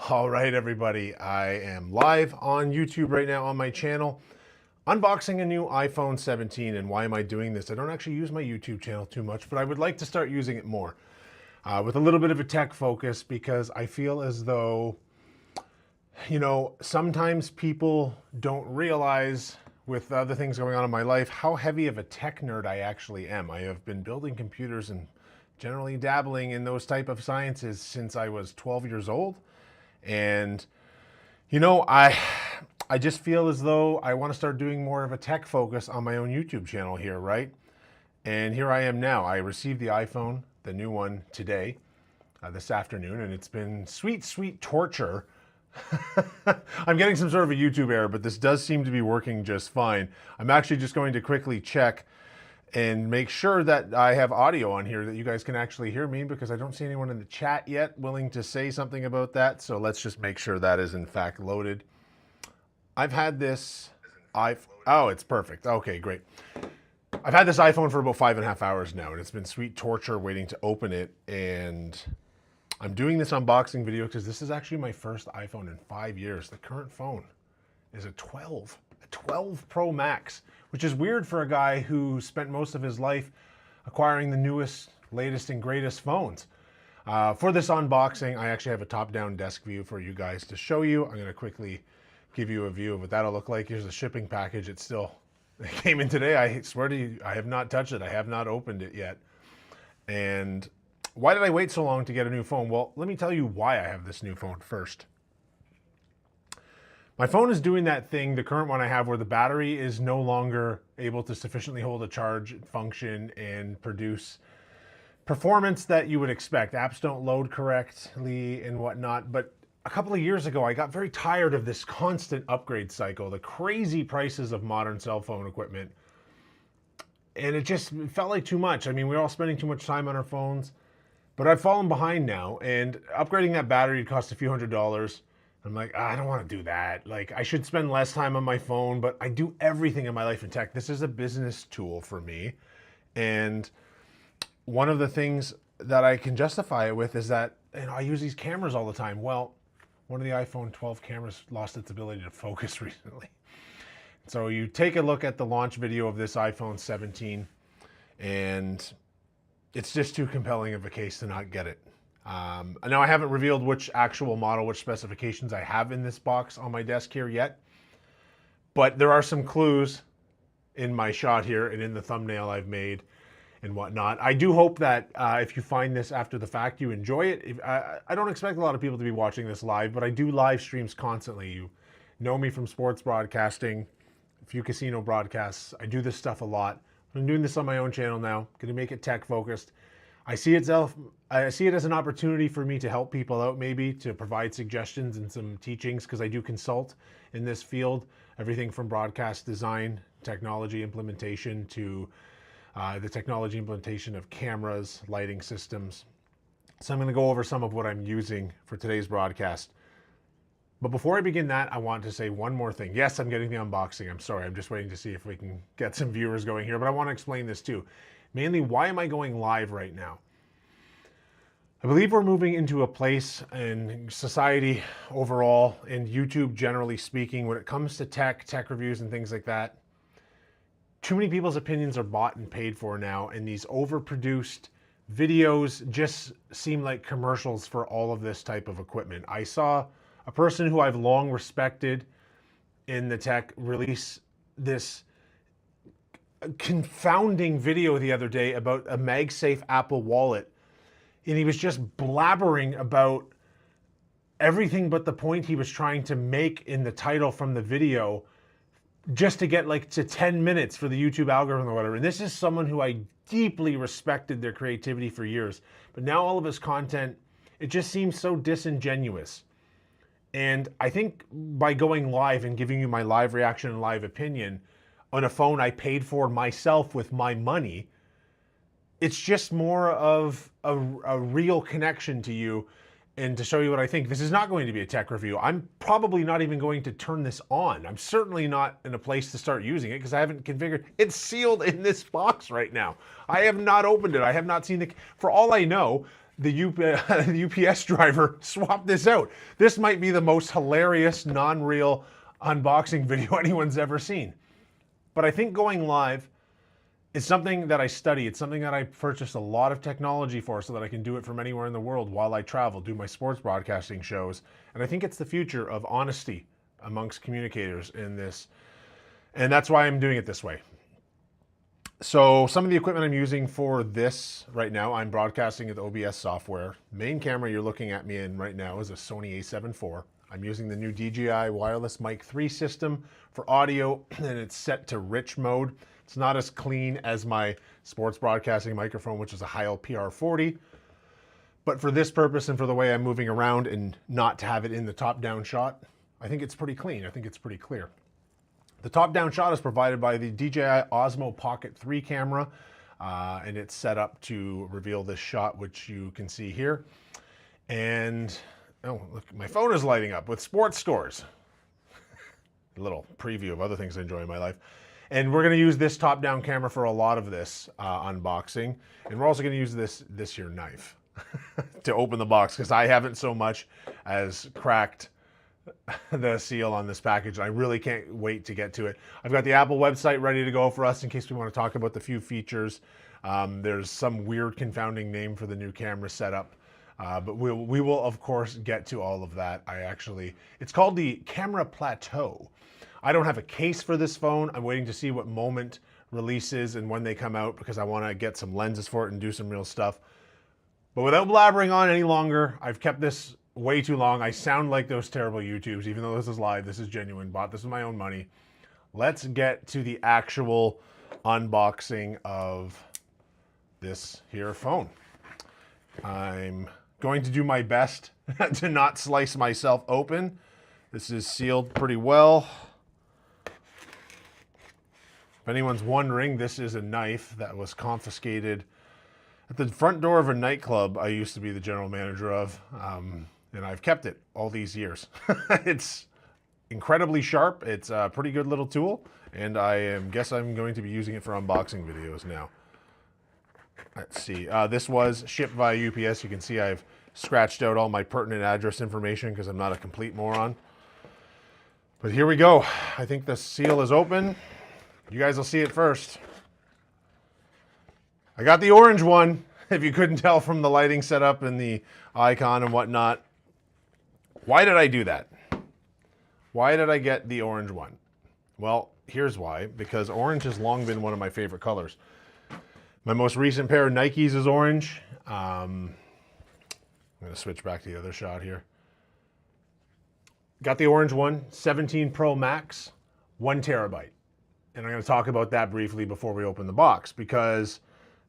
All right, everybody, I am live on YouTube right now on my channel, unboxing a new iPhone 17. And why am I doing this? I don't actually use my YouTube channel too much, but I would like to start using it more with a little bit of a tech focus, because I feel as though, sometimes people don't realize with other things going on in my life how heavy of a tech nerd I actually am. I have been building computers and generally dabbling in those type of sciences since I was 12 years old. And I just feel as though I want to start doing more of a tech focus on my own YouTube channel here, right? And here I am now. I received the iPhone, the new one, today, this afternoon, and it's been sweet, sweet torture. I'm getting some sort of a YouTube error, but this does seem to be working just fine. I'm actually just going to quickly check and make sure that I have audio on here that you guys can actually hear me, because I don't see anyone in the chat yet willing to say something about that. So let's just make sure that is in fact loaded. I've had this oh, it's perfect. Okay, great. I've had this iPhone for about 5.5 hours now, and it's been sweet torture waiting to open it. And I'm doing this unboxing video because this is actually my first iPhone in 5 years. The current phone is a 12 Pro Max, which is weird for a guy who spent most of his life acquiring the newest, latest, and greatest phones. For this unboxing, I actually have a top-down desk view for you guys to show you. I'm going to quickly give you a view of what that'll look like. Here's the shipping package. It came in today. I swear to you, I have not touched it. I have not opened it yet. And why did I wait so long to get a new phone? Well, let me tell you why I have this new phone first. My phone is doing that thing, the current one I have, where the battery is no longer able to sufficiently hold a charge, function, and produce performance that you would expect. Apps don't load correctly and whatnot. But a couple of years ago, I got very tired of this constant upgrade cycle, the crazy prices of modern cell phone equipment. And it just felt like too much. I mean, we're all spending too much time on our phones. But I've fallen behind now, and upgrading that battery cost a few $100s. I'm like, I don't want to do that. Like, I should spend less time on my phone, but I do everything in my life in tech. This is a business tool for me. And one of the things that I can justify it with is that, I use these cameras all the time. Well, one of the iPhone 12 cameras lost its ability to focus recently. So you take a look at the launch video of this iPhone 17, and it's just too compelling of a case to not get it. Now, I haven't revealed which actual model, which specifications I have in this box on my desk here yet, but there are some clues in my shot here and in the thumbnail I've made and whatnot. I do hope that if you find this after the fact, you enjoy it. I don't expect a lot of people to be watching this live, but I do live streams constantly. You know me from sports broadcasting, a few casino broadcasts. I do this stuff a lot. I'm doing this on my own channel now. Going to make it tech focused. I see it as an opportunity for me to help people out, maybe to provide suggestions and some teachings, because I do consult in this field, everything from broadcast design, technology implementation, to the technology implementation of cameras, lighting systems. So I'm going to go over some of what I'm using for today's broadcast. But before I begin that, I want to say one more thing. Yes, I'm getting the unboxing. I'm sorry. I'm just waiting to see if we can get some viewers going here, but I want to explain this too. Mainly, why am I going live right now? I believe we're moving into a place in society overall, and YouTube generally speaking, when it comes to tech reviews and things like that, too many people's opinions are bought and paid for now, and these overproduced videos just seem like commercials for all of this type of equipment. I saw a person who I've long respected in the tech release this confounding video the other day about a MagSafe Apple Wallet, and he was just blabbering about everything but the point he was trying to make in the title from the video, just to get like to 10 minutes for the YouTube algorithm or whatever. And this is someone who I deeply respected their creativity for years, but now all of his content, it just seems so disingenuous. And I think by going live and giving you my live reaction and live opinion on a phone I paid for myself with my money, it's just more of a real connection to you and to show you what I think. This is not going to be a tech review. I'm probably not even going to turn this on. I'm certainly not in a place to start using it because I haven't configured. It's sealed in this box right now. I have not opened it. I have not seen for all I know, the UPS driver swapped this out. This might be the most hilarious, non-real unboxing video anyone's ever seen. But I think going live is something that I study. It's something that I purchased a lot of technology for so that I can do it from anywhere in the world while I travel, do my sports broadcasting shows. And I think it's the future of honesty amongst communicators in this. And that's why I'm doing it this way. So some of the equipment I'm using for this right now, I'm broadcasting with OBS software. Main camera you're looking at me in right now is a Sony a7 IV. I'm using the new DJI wireless mic 3 system for audio, and it's set to rich mode. It's not as clean as my sports broadcasting microphone, which is a Heil PR40. But for this purpose and for the way I'm moving around and not to have it in the top-down shot, I think it's pretty clean. I think it's pretty clear. The top-down shot is provided by the DJI Osmo Pocket 3 camera, and it's set up to reveal this shot, which you can see here. And, oh, look, my phone is lighting up with sports scores. A little preview of other things I enjoy in my life. And we're going to use this top-down camera for a lot of this unboxing. And we're also going to use this here knife to open the box, because I haven't so much as cracked the seal on this package. I really can't wait to get to it. I've got the Apple website ready to go for us in case we want to talk about the few features. There's some weird confounding name for the new camera setup, but we will of course get to all of that. It's called the Camera Plateau. I don't have a case for this phone. I'm waiting to see what Moment releases and when they come out, because I want to get some lenses for it and do some real stuff. But without blabbering on any longer, I've kept this way too long. I sound like those terrible YouTubes, even though this is live. This is genuine. Bought this with my own money. Let's get to the actual unboxing of this here phone. I'm going to do my best to not slice myself open. This is sealed pretty well. If anyone's wondering, this is a knife that was confiscated at the front door of a nightclub I used to be the general manager of. And I've kept it all these years. It's incredibly sharp. It's a pretty good little tool, and I guess I'm going to be using it for unboxing videos now. Let's see. This was shipped via UPS. You can see I've scratched out all my pertinent address information because I'm not a complete moron. But here we go. I think the seal is open. You guys will see it first. I got the orange one, if you couldn't tell from the lighting setup and the icon and whatnot. Why did I do that? Why did I get the orange one? Well, here's why. Because orange has long been one of my favorite colors. My most recent pair of Nikes is orange. I'm going to switch back to the other shot here. Got the orange one, 17 Pro Max, 1 terabyte. And I'm going to talk about that briefly before we open the box, because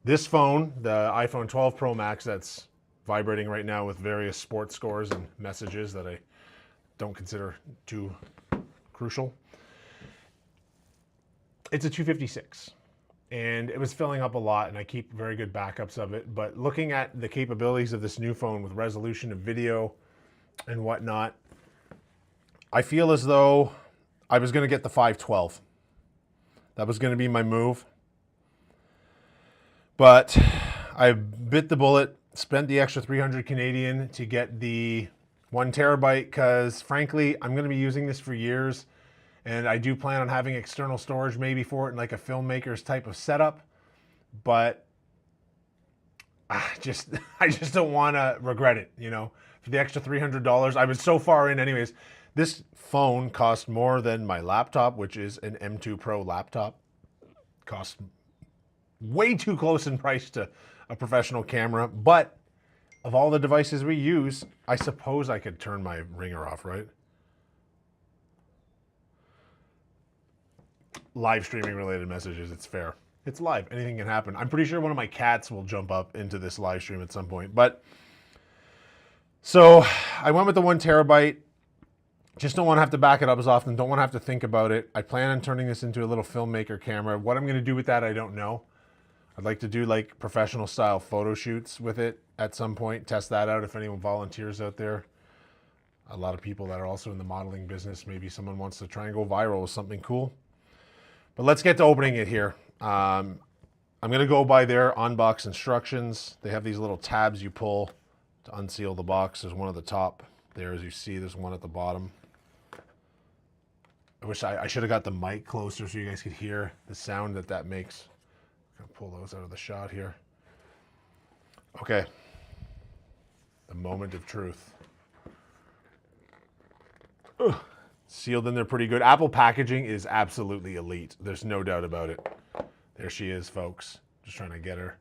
this phone, the iPhone 12 Pro Max, that's vibrating right now with various sports scores and messages that I don't consider too crucial. It's a 256, and it was filling up a lot, and I keep very good backups of it. But looking at the capabilities of this new phone with resolution of video and whatnot, I feel as though I was going to get the 512. That was going to be my move. But I bit the bullet, spent the extra 300 Canadian to get the 1 terabyte, because frankly, I'm going to be using this for years, and I do plan on having external storage maybe for it in like a filmmaker's type of setup, but I just don't want to regret it, you know, for the extra $300. I was so far in anyways. This phone cost more than my laptop, which is an M2 Pro laptop. Cost way too close in price to a professional camera, but of all the devices we use, I suppose I could turn my ringer off, right? Live streaming related messages, it's fair. It's live, anything can happen. I'm pretty sure one of my cats will jump up into this live stream at some point. But so I went with the 1 terabyte. Just don't want to have to back it up as often. Don't want to have to think about it. I plan on turning this into a little filmmaker camera. What I'm going to do with that, I don't know. I'd like to do like professional style photo shoots with it at some point. Test that out if anyone volunteers out there. A lot of people that are also in the modeling business. Maybe someone wants to try and go viral with something cool. But let's get to opening it here. I'm going to go by their unbox instructions. They have these little tabs you pull To unseal the box, there's one at the top there, as you see. There's one at the bottom. I wish I should have got the mic closer so you guys could hear the sound that makes. I'm gonna pull those out of the shot here. Okay. The moment of truth. Ugh. Sealed in there pretty good. Apple packaging is absolutely elite. There's no doubt about it. There she is, folks. Just trying to get her.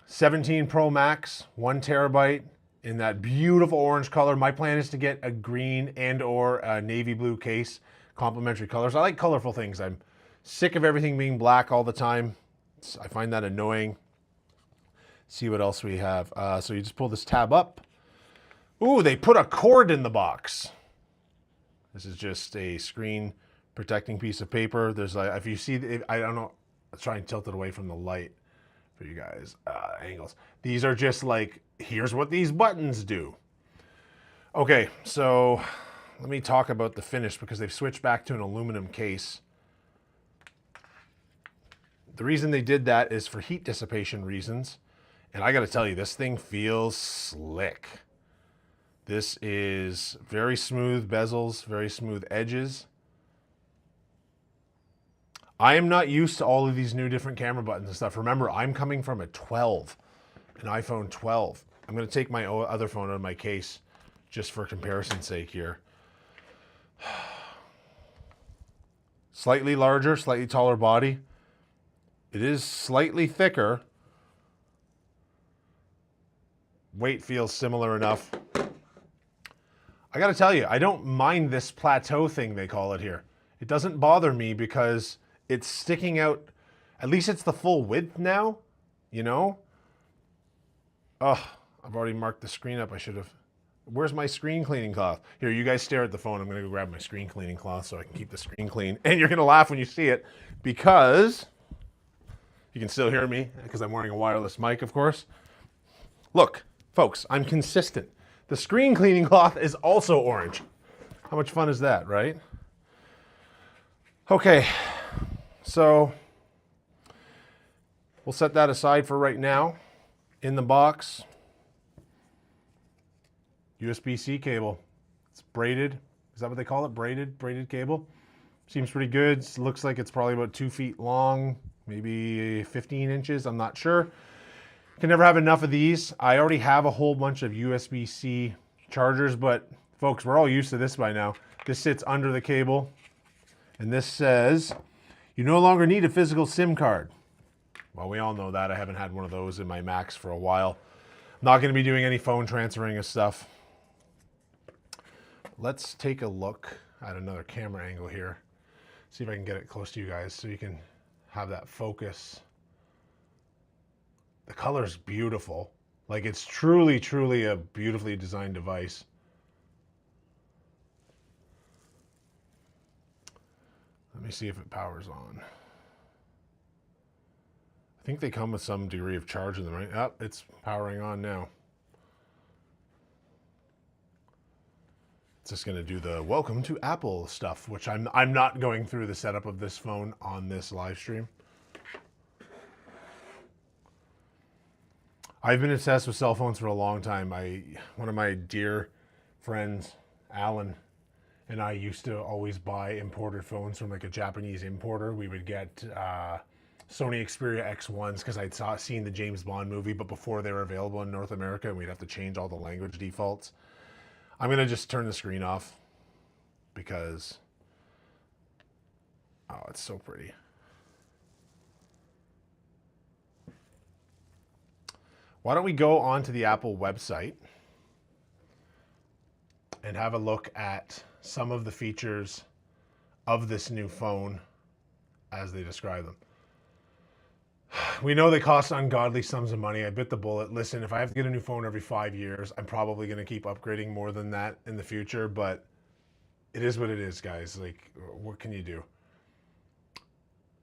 17 Pro Max, 1 terabyte in that beautiful orange color. My plan is to get a green and or a navy blue case, complementary colors. I like colorful things. I'm sick of everything being black all the time. I find that annoying. See what else we have. So you just pull this tab up. Ooh, they put a cord in the box. This is just a screen protecting piece of paper. There's like, if you see, I don't know, let's try and tilt it away from the light for you guys, angles. These are just like, here's what these buttons do. Okay, so let me talk about the finish because they've switched back to an aluminum case. The reason they did that is for heat dissipation reasons. And I gotta tell you, this thing feels slick. This is very smooth bezels, very smooth edges. I am not used to all of these new different camera buttons and stuff. Remember, I'm coming from a 12, an iPhone 12. I'm gonna take my other phone out of my case just for comparison's sake here. Slightly larger, slightly taller body. It is slightly thicker. Weight feels similar enough. I gotta tell you, I don't mind this plateau thing they call it here. It doesn't bother me because it's sticking out, at least it's the full width now, you know? Oh, I've already marked the screen up. I should have. Where's my screen cleaning cloth? Here, you guys stare at the phone. I'm gonna go grab my screen cleaning cloth so I can keep the screen clean. And you're gonna laugh when you see it because you can still hear me because I'm wearing a wireless mic, of course. Look, folks, I'm consistent. The screen cleaning cloth is also orange. How much fun is that, right? Okay, so we'll set that aside for right now. In the box, USB-C cable. It's braided. Is that what they call it? Braided cable. Seems pretty good. Looks like it's probably about 2 feet long, maybe 15 inches. I'm not sure. Can never have enough of these. I already have a whole bunch of USB-C chargers, but folks, we're all used to this by now. This sits under the cable, and this says, you no longer need a physical SIM card. Well, we all know that. I haven't had one of those in my Macs for a while. I'm not going to be doing any phone transferring of stuff. Let's take a look at another camera angle here. See if I can get it close to you guys so you can have that focus. The color's beautiful. Like, it's truly, truly a beautifully designed device. Let me see if it powers on. I think they come with some degree of charge in them, right? Oh, it's powering on now. It's just gonna do the welcome to Apple stuff, which I'm not going through the setup of this phone on this live stream. I've been obsessed with cell phones for a long time. One of my dear friends, Alan, and I used to always buy imported phones from like a Japanese importer. We would get Sony Xperia X1s because I'd seen the James Bond movie, but before they were available in North America, and we'd have to change all the language defaults. I'm gonna just turn the screen off because, oh, it's so pretty. Why don't we go onto the Apple website and have a look at some of the features of this new phone as they describe them. We know they cost ungodly sums of money. I bit the bullet. Listen, if I have to get a new phone every 5 years, I'm probably going to keep upgrading more than that in the future, but it is what it is, guys. Like, what can you do?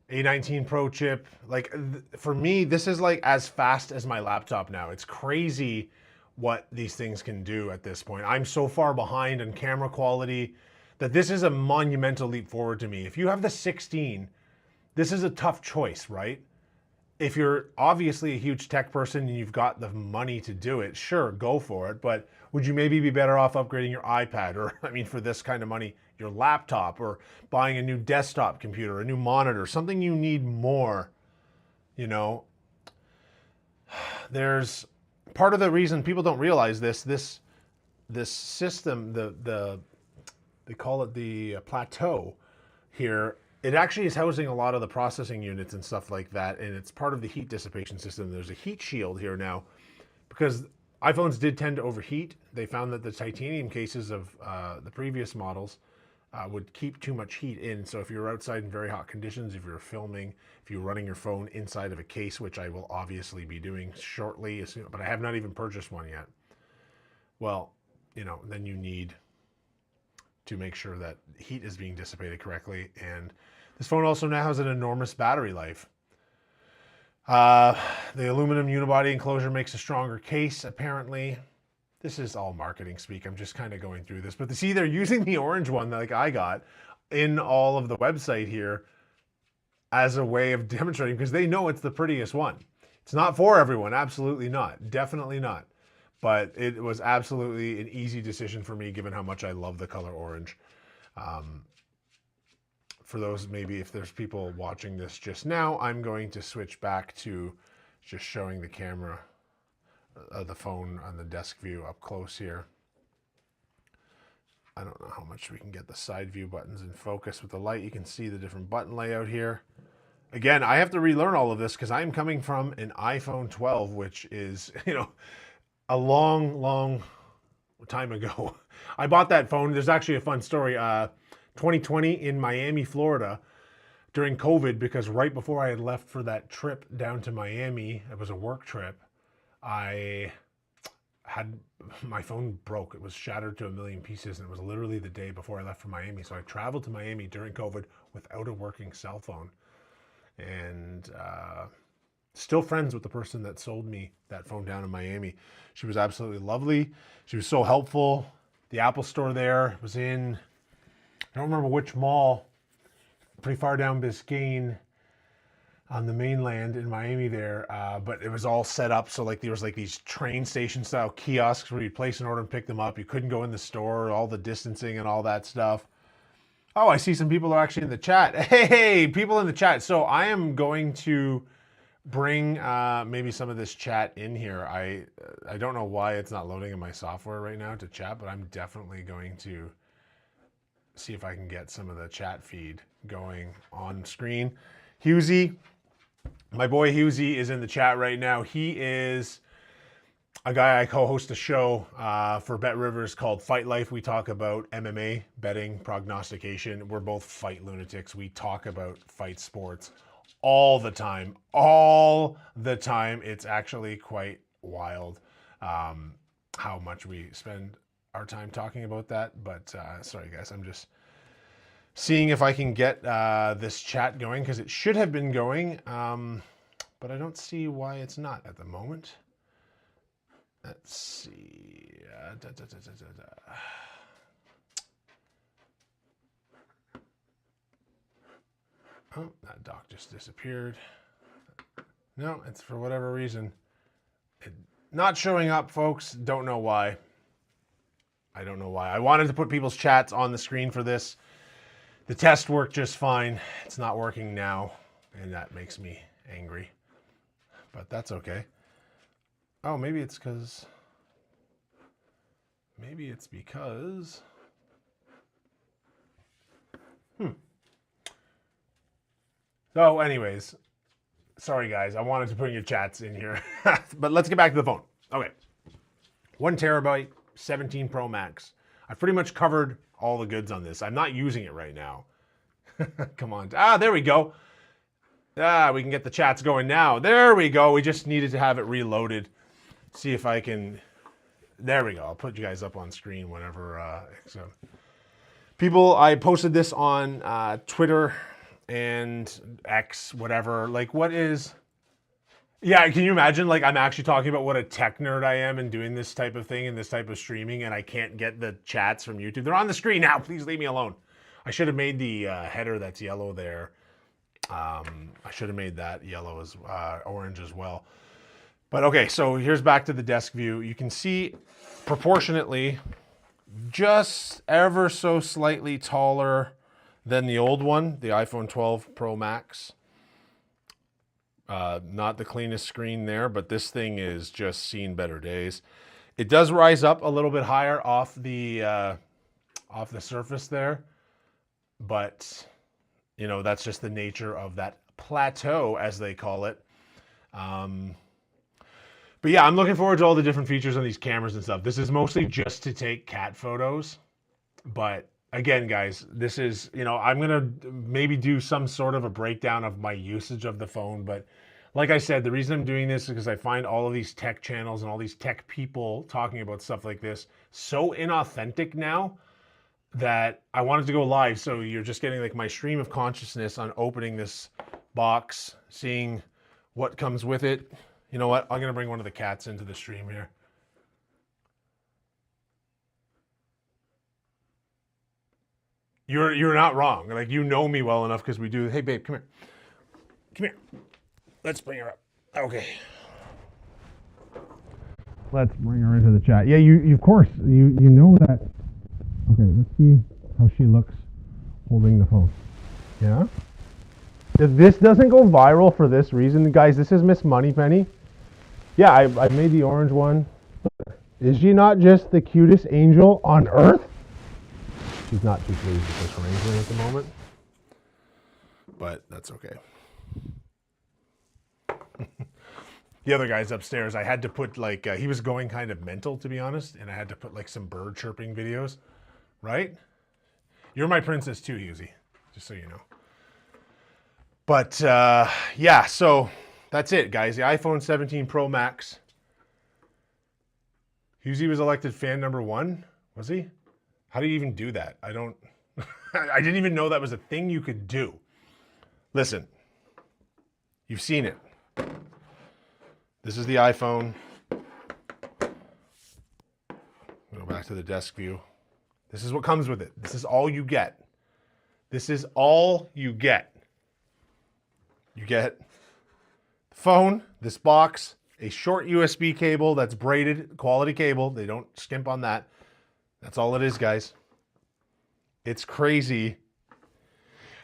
A19 Pro chip. Like, for me, this is like as fast as my laptop now. It's crazy what these things can do at this point. I'm so far behind in camera quality that this is a monumental leap forward to me. If you have the 16, this is a tough choice, right? if you're obviously a huge tech person and you've got the money to do it, sure, go for it. But would you maybe be better off upgrading your iPad or, I mean, for this kind of money, your laptop, or buying a new desktop computer, a new monitor, something you need more, you know? There's part of the reason people don't realize this system, they call it the plateau here. It actually is housing a lot of the processing units and stuff like that, and it's part of the heat dissipation system. There's a heat shield here now because iPhones did tend to overheat. They found that the titanium cases of the previous models would keep too much heat in. So if you're outside in very hot conditions, if you're filming, if you're running your phone inside of a case, which I will obviously be doing shortly, but I have not even purchased one yet. Well, you know, then you need to make sure that heat is being dissipated correctly. And this phone also now has an enormous battery life. The aluminum unibody enclosure makes a stronger case, apparently. This is all marketing speak. I'm just kind of going through this. But see, they're using the orange one like I got in all of the website here as a way of demonstrating, because they know it's the prettiest one. It's not for everyone. Absolutely not. Definitely not. But it was absolutely an easy decision for me, given how much I love the color orange. For those, maybe if there's people watching this just now, I'm going to switch back to just showing the camera, the phone on the desk view up close here. I don't know how much we can get the side view buttons in focus with the light. You can see the different button layout here. Again, I have to relearn all of this because I'm coming from an iPhone 12, which is, you know, a long time ago. I bought that phone. There's actually a fun story. 2020 in Miami, Florida, during COVID, because right before I had left for that trip down to Miami, it was a work trip, I had, my phone broke. It was shattered to a million pieces, and it was literally the day before I left for Miami. So I traveled to Miami during COVID without a working cell phone. And still friends with the person that sold me that phone down in Miami. She was absolutely lovely. She was so helpful. The Apple store there was in, I don't remember which mall, pretty far down Biscayne on the mainland in Miami there, but it was all set up. So like there was like these train station style kiosks where you'd place an order and pick them up. You couldn't go in the store, all the distancing and all that stuff. Oh, I see some people are actually in the chat. Hey, people in the chat. So I am going to bring maybe some of this chat in here. I don't know why it's not loading in my software right now to chat, but I'm definitely going to see if I can get some of the chat feed going on screen. Husey, my boy Husey is in the chat right now. He is a guy I co-host a show for Bet Rivers called Fight Life. We talk about MMA, betting, prognostication. We're both fight lunatics. We talk about fight sports all the time. All the time. It's actually quite wild how much we spend our time talking about that. But sorry, guys. I'm just seeing if I can get this chat going, because it should have been going. But I don't see why it's not at the moment. Let's see. Oh, that doc just disappeared. No, it's for whatever reason. Not showing up, folks. Don't know why. I don't know why. I wanted to put people's chats on the screen for this. The test worked just fine. It's not working now, and that makes me angry. But that's okay. Oh, maybe it's because... So anyways, sorry guys, I wanted to put your chats in here. But let's get back to the phone. Okay. 1 terabyte, 17 Pro Max. I've pretty much covered all the goods on this. I'm not using it right now. Come on. There we go. We can get the chats going now. There we go. We just needed to have it reloaded. See if I can... There we go. I'll put you guys up on screen whenever. So, people, I posted this on Twitter and X, whatever. Like, what is... Yeah, can you imagine? Like, I'm actually talking about what a tech nerd I am and doing this type of thing and this type of streaming, and I can't get the chats from YouTube. They're on the screen now. Please leave me alone. I should have made the header that's yellow there I should have made that yellow as orange as well. But okay, so here's back to the desk view. You can see proportionately just ever so slightly taller than the old one, the iPhone 12 Pro Max. Not the cleanest screen there, but this thing is just seen better days. It does rise up a little bit higher off the surface there, but you know, that's just the nature of that plateau, as they call it. But yeah, I'm looking forward to all the different features on these cameras and stuff. This is mostly just to take cat photos. But again, guys, this is, you know, I'm going to maybe do some sort of a breakdown of my usage of the phone. But like I said, the reason I'm doing this is because I find all of these tech channels and all these tech people talking about stuff like this so inauthentic now that I wanted to go live. So you're just getting like my stream of consciousness on opening this box, seeing what comes with it. You know what? I'm going to bring one of the cats into the stream here. You're not wrong. Like, you know me well enough because we do. Hey, babe, come here. Come here. Let's bring her up. Okay. Let's bring her into the chat. Yeah, you of course, you know that. Okay, let's see how she looks holding the phone. Yeah? If this doesn't go viral for this reason, guys, this is Miss Moneypenny. Yeah, I made the orange one. Is she not just the cutest angel on earth? She's not too pleased with this arrangement at the moment, but that's okay. The other guy's upstairs. I had to put like, he was going kind of mental, to be honest, and I had to put like some bird chirping videos, right? You're my princess too, Husey, just so you know. But yeah, so that's it, guys. The iPhone 17 Pro Max. Husey was elected fan number 1, was he? How do you even do that? I don't, I didn't even know that was a thing you could do. Listen, you've seen it. This is the iPhone. Go back to the desk view. This is what comes with it. This is all you get. This is all you get. You get the phone, this box, a short USB cable that's braided, quality cable. They don't skimp on that. That's all it is, guys. It's crazy.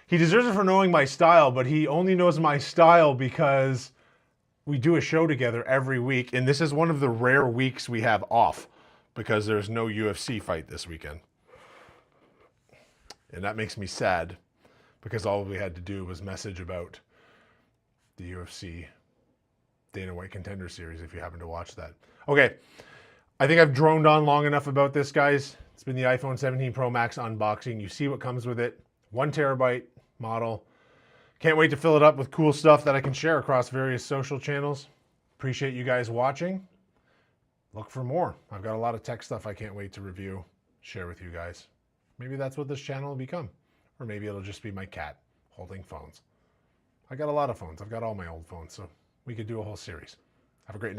He deserves it for knowing my style, but he only knows my style because we do a show together every week, and this is one of the rare weeks we have off because there's no UFC fight this weekend. And that makes me sad because all we had to do was message about the UFC Dana White Contender Series, if you happen to watch that. Okay, I think I've droned on long enough about this, guys. It's been the iPhone 17 Pro Max unboxing. You see what comes with it. 1 terabyte model. Can't wait to fill it up with cool stuff that I can share across various social channels. Appreciate you guys watching. Look for more. I've got a lot of tech stuff I can't wait to review, share with you guys. Maybe that's what this channel will become. Or maybe it'll just be my cat holding phones. I got a lot of phones. I've got all my old phones, so we could do a whole series. Have a great night.